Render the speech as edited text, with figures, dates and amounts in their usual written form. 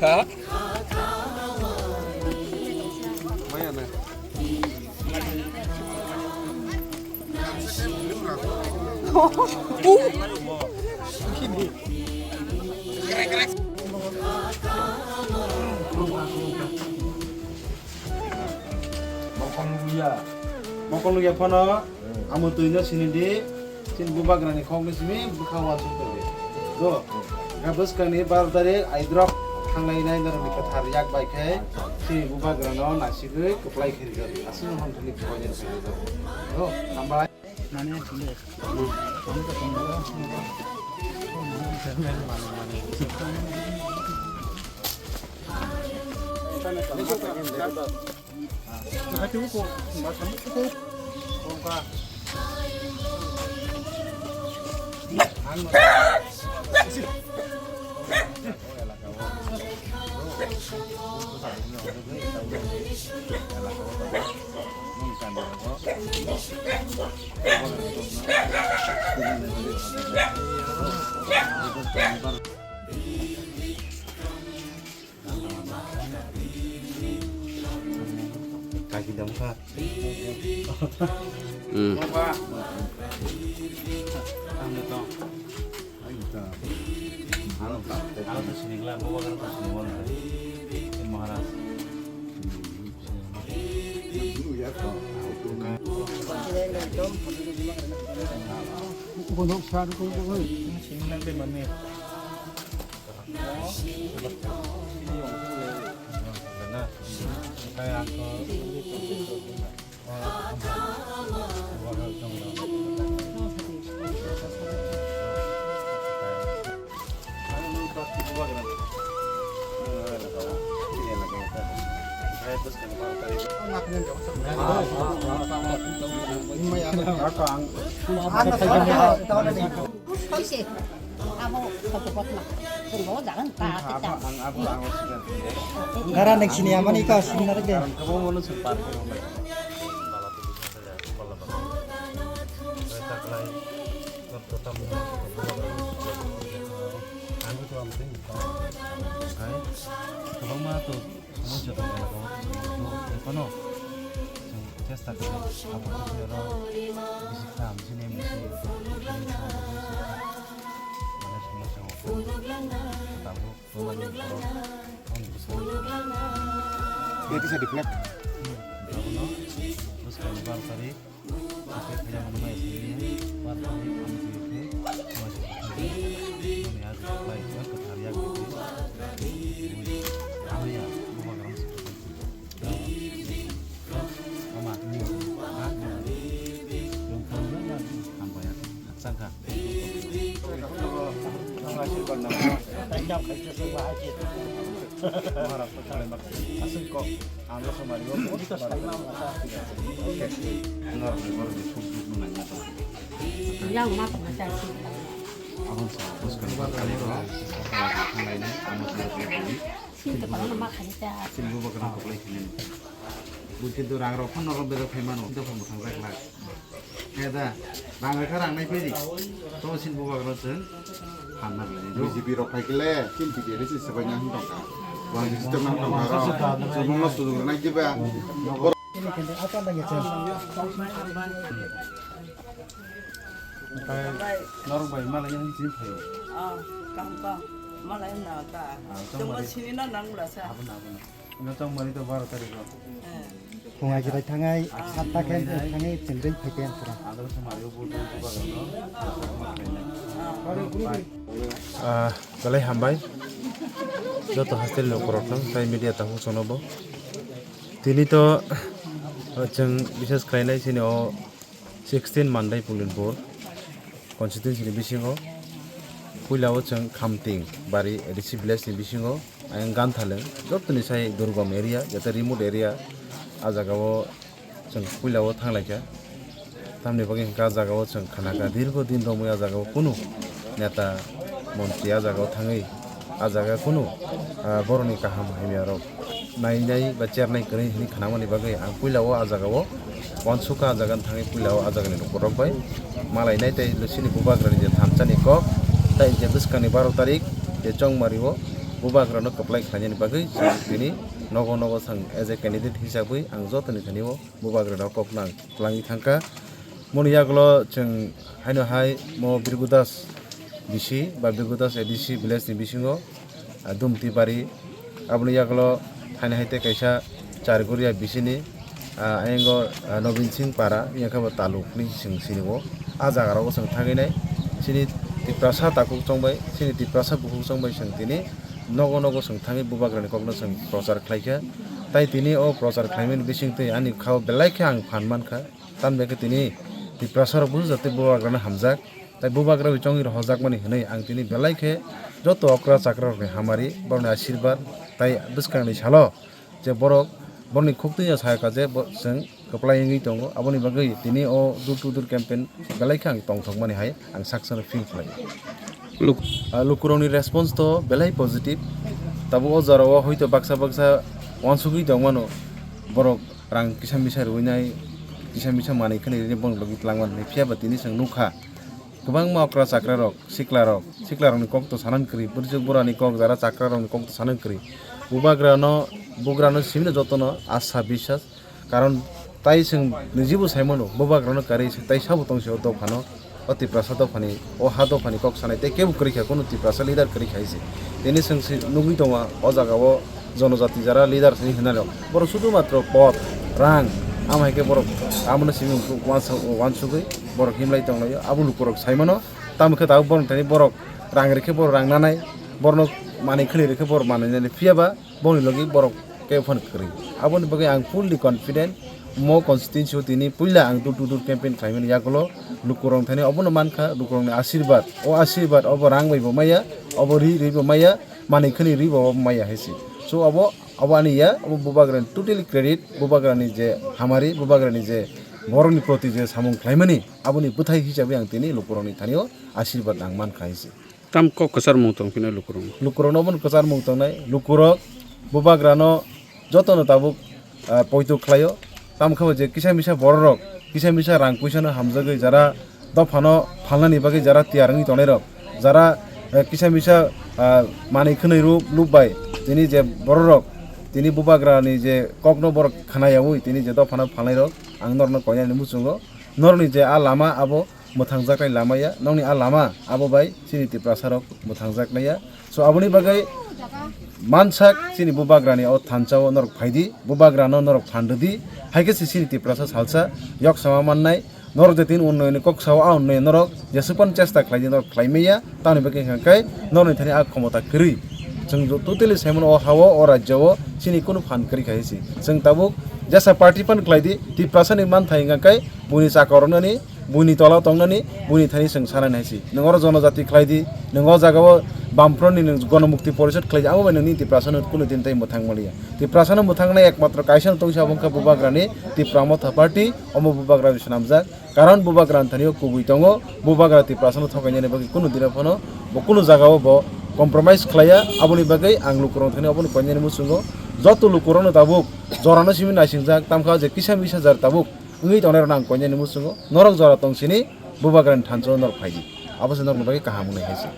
Hả? Mongkol luya pano amu tuinya sini di sin bubak rani kong sini bukawa suntur do gabus kani bar dari aidrop hanglai nai dar mikat hariak bai kai sini bubak rano nasi gue keplai kiri gari asin ham tuli kawanya sini do tambah nanya sini kamu ketemu kaki damka. Apa? Anu to. Aita. Anu ta. Anu to sini lah, bawa kan to sini wala. Ini Maharaj. Dulu ya to. Gunung sar ko ko. Sini nang be manne. Kayak aku Karena sini aman ika sebenarnya. kamu mau sempat Dia bisa di flag. Terus kalau tadi sampai ke yang mana sini, tadi masih ini ada lagi ke karya gitu. Apa ya? Mau kerang seperti Mama, belum tahu apa ya? Sangka. Menghasilkan nama. Tanjap kerja sebuah aja. Harap kalian asing kok anda sama dia kita sekarang oke benar disebut menanya yang mak macam aku terus kedua kali itu lainnya kamu sudah beli sini kalau mak kerja sini bakal aku beli ini mungkin tuh orang rokan orang beda peman itu pembukaan reklam ada bangga kerang naik beli tuh sini bakal sen anak ini Di biro paikle, kin video ini sih sebanyak itu kan. Wah di situ nang kamera, semua sudah naik juga. Ini kan apa lagi cem? kayak norong bayi malah yang di sini Kangkang, malah enak tak. Cuma sini nang berasa. nggak tahu mana itu baru tadi bro Bunga kita tangai sata kan tangai cenderung pakai kurang. ada sama dia butuh Balai hambai joto hasil lo korotang tai media tahu sonobo tini to jeng bisnes kainai sini o 16 mandai pulin bor constituency ni bisingo puilao chang khamting bari adc village ni bisingo ang ganthaleng jotoni sai durgam area jate remote area a jagao chang puilao thanglaika tamni bagi ka jagao chang khanaka dirgo din romoi a jagao kunu neta মন্ত্রী আ জায়গাও থাঙै আ জায়গা কোনো বরনি কাহাম হাইমিয়ারক নাইনাই বা চেয়ারনাই কरै হিনি খানামানি বাগै आं पुइलाव आ जागाव वानसुका आ जागान थाङै पुइलाव आ जागानि नखरक bye मालायनाय ताइ लसिनि बुबाग्रानि जे थामचानि कक ताइ जे बिसकानि 12 तारिख जे चंगमारिव बुबाग्रानो कप्लाय खानायनि बागै बिनि नगो नगो सां एज ए कैंडिडेट हिसाबै आं जतनि थानिव बुबाग्रानो ककनां प्लांनि थांका मनियागलो जों हायनो हाय म बिरगुदास bisi ba Birgudas ADC village ni bisingo dumti bari abni yaklo thani haite kaisa charguria bisini ayengo Nobin Singh para yakaba taluk ni sing siniwo a jaga ro sang thaginai sini tiprasa takuk chongbai sini tiprasa bukuk chongbai sang tini nogo nogo sang thangi bubagrani kokno sang prochar khlaika tai tini o prochar khlaimen bising tei ani khao belaikha ang phanman kha tanbeke tini tiprasa ro buju jate bubagrani hamjak তাই বুবাগ্রা চঙ্গির হজাক মানে হनै আং তিনি বেলাইখে যত অক্রা চাকরা হামারি বরনি আশীর্বাদ তাই বিসকাংনি সালো যে বরক বরনি খুবতিয়া সায়কা যে जों কপ্লাইঙ্গি দङ আবনি বাগै তিনি ও দুর টু দুর ক্যাম্পেইন বেলাইখে আং টংথং মানে হাই আং সাকসেস ফিল খালাই লুকুরনি রেসপন্স তো বেলাই পজিটিভ তাবো ও জারাও হয়তো বাক্সা বাক্সা ওয়ানসুগি দङ মানো বরক রাং কিসাম বিসা রুইনাই কিসাম বিসা মাनै खनै रे बन लगि tlangman नि फियाबा তিনি जों नुखा गोबां मावग्रा चाक्रा रक सिक्लारनि कक तो सानान करि बुरजुग बरानि कक जारा चाक्रा रकनि कक तो सानान करि बुग्रानो सिमनो जतन आशा বিশ্বাস कारण ताइ जों निजिबो साइमनो बुबाग्रानो कारि ताइ साबो तंसे दफानो अति प्रसाद दफानि ओ हा दफानि कक सानाय ताइ केबो करिखा कोनो ति प्रसाद लिडार करिखाइसे तेनि जों नुगि दङ अ जागाव जनजाति जारा लिडार सनि हनारो बर सुदु मात्र पद रां आमाइके बर आमनो Simu वानसुगै borok himlai tonglayo abulu korok saimano tamkhe ta borok tani borok rangrekhe borok rangnanai borno mani khali rekhe borok manai fiaba boni logi borok ke phone kri aboni bagai ang fully confident mo constituency tini puila ang dur campaign khlaimen yakolo lukurong thani abono mankha lukurong ni aশীর্বাদ o aশীর্বাদ obo rangbai bo maya obo ri bo maya mani khali ri bo maya hesi so abo ani ya abo bubagrani totally credit bubagrani je hamari bubagrani je বরনি প্রতি যে সামং খ্লাইমানি আবনি বুথাই হিসাবে আং তিনি লুকুরংনি থানিও আশীর্বাদ আং মান খাইছে তাম ক কসার মৌতং পিনা লুকুরং বন কসার মৌতং নাই লুকুরক বুবাগ্রানো যতন তাবুক পয়তো খ্লাইও তাম খাবো যে কিসা মিসা বড়রক কিসা মিসা রাং পয়সানো হামজাগৈ যারা দফানো ফালনানি বাগै যারা তিয়ারংনি তনাইরক যারা কিসা মিসা মানি খनै লুববাই তিনি যে বড়রক তিনি বুবাগ্রানি যে ককনো বড় খানায়াবুই তিনি যে দফানো ফালনাইরক आं नरनो कोयनानि मुसुंगो नरनि जे आ लामा आबो मोथांजाकनाय लामाया नंनि आ लामा आबो बाय सिनिति प्रसारक मोथांजाकनाया सो आबोनि बागै मानसाक सिनि बुबाग्रानि अ थानचाव नरक फाइदि बुबाग्रानो नरक फान्ददि हाइकेसि सिनिति प्रसार सालसा यक सामा माननाय नरक जे तिन उन्नयन कक्साव आ उन्नयन नरक जेसुपन चेष्टा खालायदि नरक खालायमेया तानि बागै हांकाय नरनि थानि आ क्षमता करि जों टोटली साइमन अ हावो अ राज्यव सिनि कुनु फान करि खायसि जों ताबुक जैसा पार्टी पन खलायदि ति प्रसारनि मान थाइगाकाय बुनि चाकरननि बुनि तला तंगननि बुनि थानि जों सारायनायसि नंगर जनजाति खलायदि नंगो जागाव बामफ्रनि गणमुक्ति परिषद खलायदि आबो ननि ति प्रसारन कुनु दिन थाइ मोथां मलिया ति प्रसारन मोथांनाय एकमात्र कायसन तंसा बंका बुबाग्रानि ति प्रमथा पार्टी अमो बुबाग्रा नामजाक कारण बुबाग्रान थानियो कुबुइ दङ बुबाग्रा ति प्रसारन थगायनायनि बागै कुनु दिना फनो कुनु जागाव ब कम्प्रोमाइज खलाया आबोनि बागै आं लुकुरं थानि आबोनि कोयनानि मुसुंगो যত লুকুরনো তাবুক জরানো সিমি নাইसिंजाक तामखा जे किसा मिसा जार ताबुक उंगै तनार नां कोयनानि मुसुंगो नरक जरा तंसिनि बुबाग्रानि थानचो नरक फाइदि आबो नरक बागै काहामुनाय हायसि